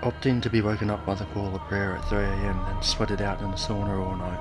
Opting to be woken up by the call of prayer at 3 a.m, then sweated out in a sauna all night,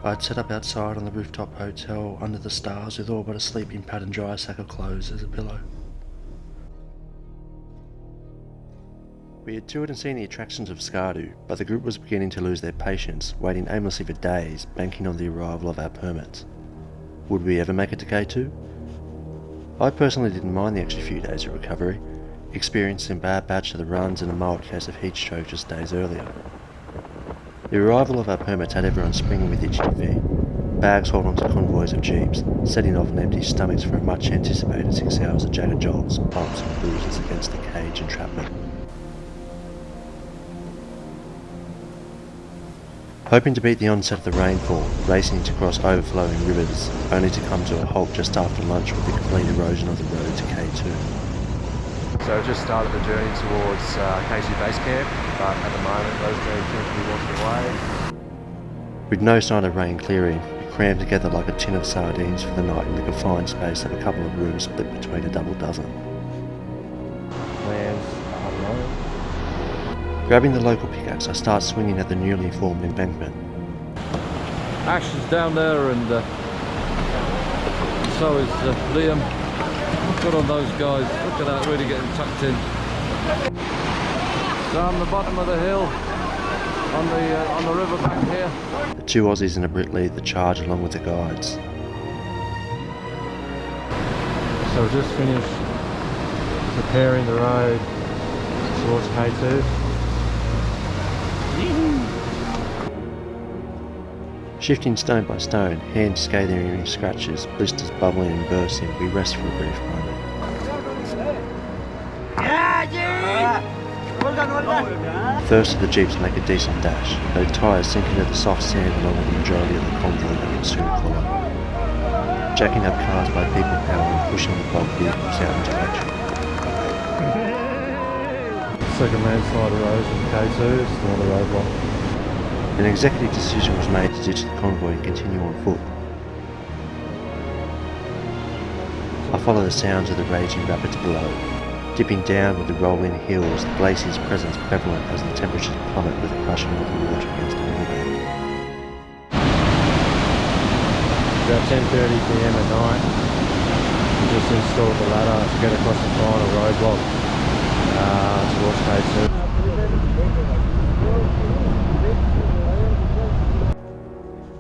I'd set up outside on the rooftop hotel under the stars with all but a sleeping pad and dry sack of clothes as a pillow. We had toured and seen the attractions of Skardu, but the group was beginning to lose their patience, waiting aimlessly for days, banking on the arrival of our permits. Would we ever make it to K2? I personally didn't mind the extra few days of recovery, experiencing a bad batch of the runs and a mild case of heat stroke just days earlier. The arrival of our permits had everyone springing with itching feet, bags hauled onto convoys of jeeps, setting off on empty stomachs for a much anticipated 6 hours of jagged jogs, bumps and bruises against the cage entrapment. Hoping to beat the onset of the rainfall, racing to cross overflowing rivers, only to come to a halt just after lunch with the complete erosion of the road to K2. So we've just started the journey towards K2 base camp, but at the moment those journeys seem to be washed away. With no sign of rain clearing, we crammed together like a tin of sardines for the night in the confined space of a couple of rooms split between a double dozen. Plans unknown. Grabbing the local pickaxe, I start swinging at the newly formed embankment. Ash is down there and so is Liam. Good on those guys. Look at that, really getting tucked in. Down the bottom of the hill on the river back here. The two Aussies and a Brit lead the charge along with the guides. So we've just finished preparing the road towards K2. Shifting stone by stone, hands scathing scratches, blisters bubbling and bursting, we rest for a brief moment. First of the jeeps make a decent dash, though tyres sink into the soft sand along with the majority of the convoy that will soon follow. Jacking up cars by people power and pushing the bulk vehicles out into action. Second landslide erosion K2, still on the roadblock. An executive decision was made to ditch the convoy and continue on foot. I follow the sounds of the raging rapids below, dipping down with the rolling hills, the glacier's presence prevalent as the temperatures plummet with the crushing of the water against the riverbank. About 10:30 PM at night, we just installed the ladder to get across the final roadblock towards K2.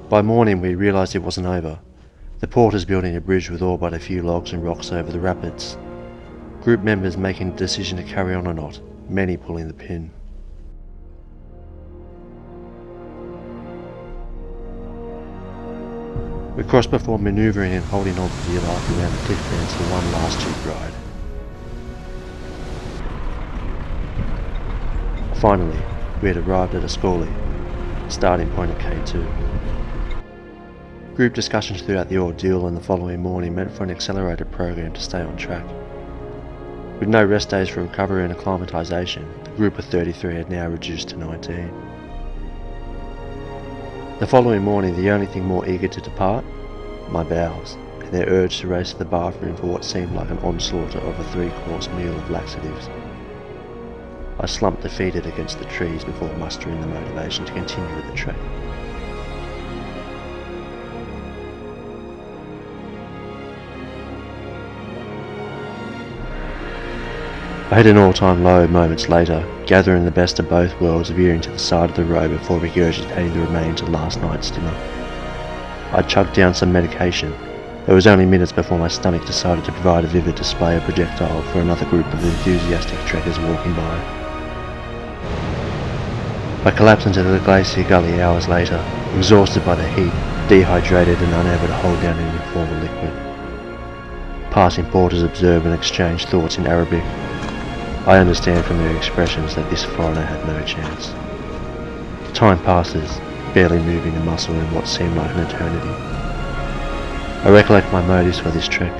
By morning we realised it wasn't over. The porters building a bridge with all but a few logs and rocks over the rapids. Group members making the decision to carry on or not, many pulling the pin. We crossed before manoeuvring and holding on for dear life around the cliff fence for one last jeep ride. Finally, we had arrived at Ascoli, starting point at K2. Group discussions throughout the ordeal and the following morning meant for an accelerated program to stay on track. With no rest days for recovery and acclimatisation, the group of 33 had now reduced to 19. The following morning, the only thing more eager to depart? My bowels, and their urge to race to the bathroom for what seemed like an onslaught of a 3-course meal of laxatives. I slumped defeated against the trees before mustering the motivation to continue with the trek. I hit an all-time low moments later, gathering the best of both worlds, veering to the side of the road before regurgitating the remains of last night's dinner. I chugged down some medication. It was only minutes before my stomach decided to provide a vivid display of projectile for another group of enthusiastic trekkers walking by. I collapsed into the glacier gully hours later, exhausted by the heat, dehydrated and unable to hold down any form of liquid. Passing porters observed and exchanged thoughts in Arabic. I understand from their expressions that this foreigner had no chance. Time passes, barely moving a muscle in what seemed like an eternity. I recollect my motives for this trek,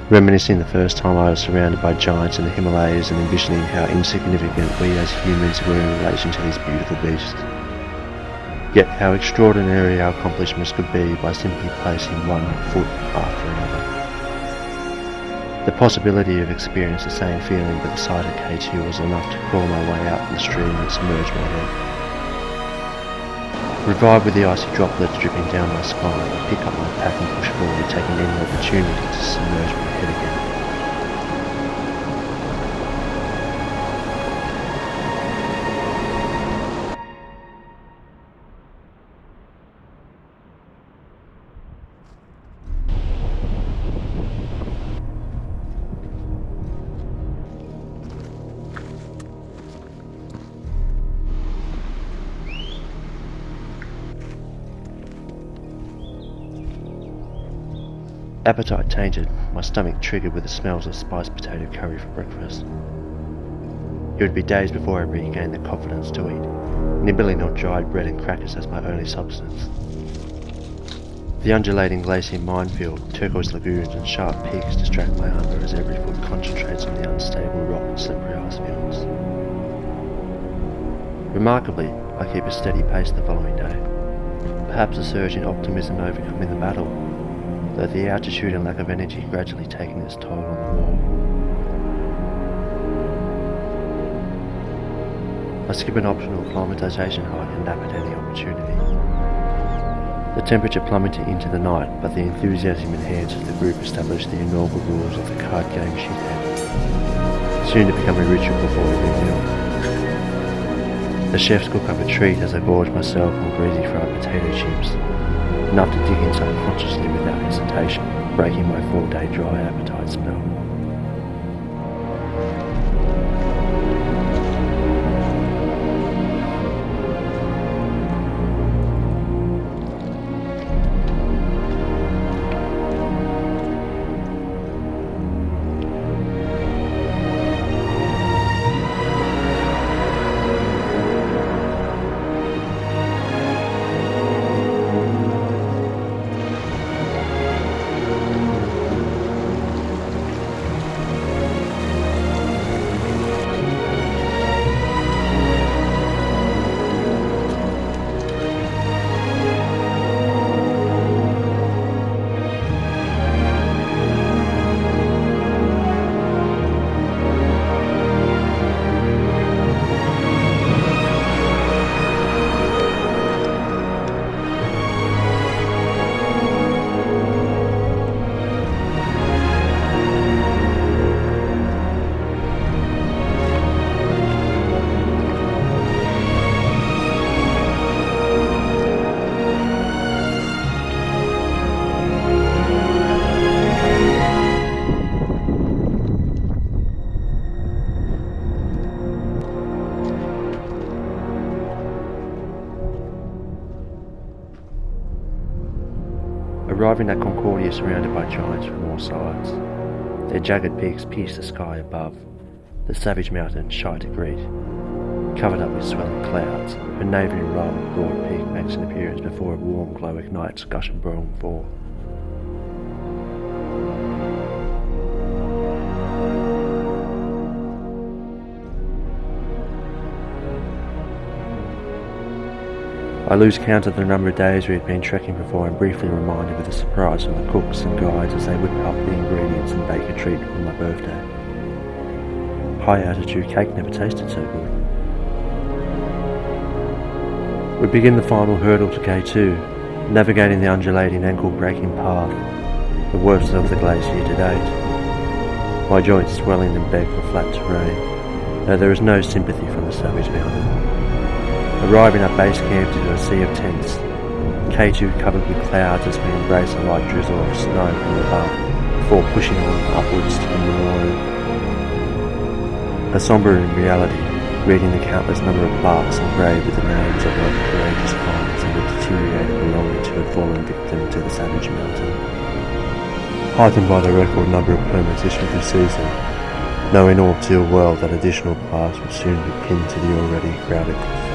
reminiscing the first time I was surrounded by giants in the Himalayas and envisioning how insignificant we as humans were in relation to these beautiful beasts. Yet how extraordinary our accomplishments could be by simply placing one foot after another. The possibility of experiencing the same feeling but the sight of K2 was enough to claw my way out from the stream and submerge my head. Revived with the icy droplets dripping down my spine, I pick up my pack and push forward, taking any opportunity to submerge my head again. Appetite tainted, my stomach triggered with the smells of spiced potato curry for breakfast. It would be days before I regained the confidence to eat, nibbling on dried bread and crackers as my only substance. The undulating glacier minefield, turquoise lagoons and sharp peaks distract my hunger as every foot concentrates on the unstable rock and slippery ice fields. Remarkably, I keep a steady pace the following day, perhaps a surge in optimism overcoming the battle, though the altitude and lack of energy gradually taking its toll on the wall. I skip an optional acclimatization hike and nap at any opportunity. The temperature plummeted into the night, but the enthusiasm enhanced as the group established the inaugural rules of the card game shithead, soon to become a ritual before every meal. The chefs cook up a treat as I gorge myself on greasy fried potato chips, enough to dig in subconsciously without hesitation, breaking my 4-day dry appetite spell. Arriving at Concordia surrounded by giants from all sides. Their jagged peaks pierce the sky above, the savage mountain shy to greet. Covered up with swelling clouds, her navy rolled broad peak makes an appearance before a warm glow ignites gush and boiling fall. I lose count of the number of days we had been trekking before I'm briefly reminded with a surprise from the cooks and guides as they whip up the ingredients and bake a treat for my birthday. High altitude cake never tasted so good. We begin the final hurdle to K2, navigating the undulating ankle-breaking path, the worst of the glacier to date. My joints swelling and beg for flat terrain, though there is no sympathy from the savage mountain. Arriving at base camp to a sea of tents, K2 covered with clouds as we embrace a light drizzle of snow from above, before pushing on upwards to the memorial. A sombre in reality, reading the countless number of plaques engraved with the names of local courageous climbers and the deteriorated belongings who had fallen victim to the savage mountain. Heightened by the record number of permits issued this season, knowing all too well that additional plaques would soon be pinned to the already crowded cliff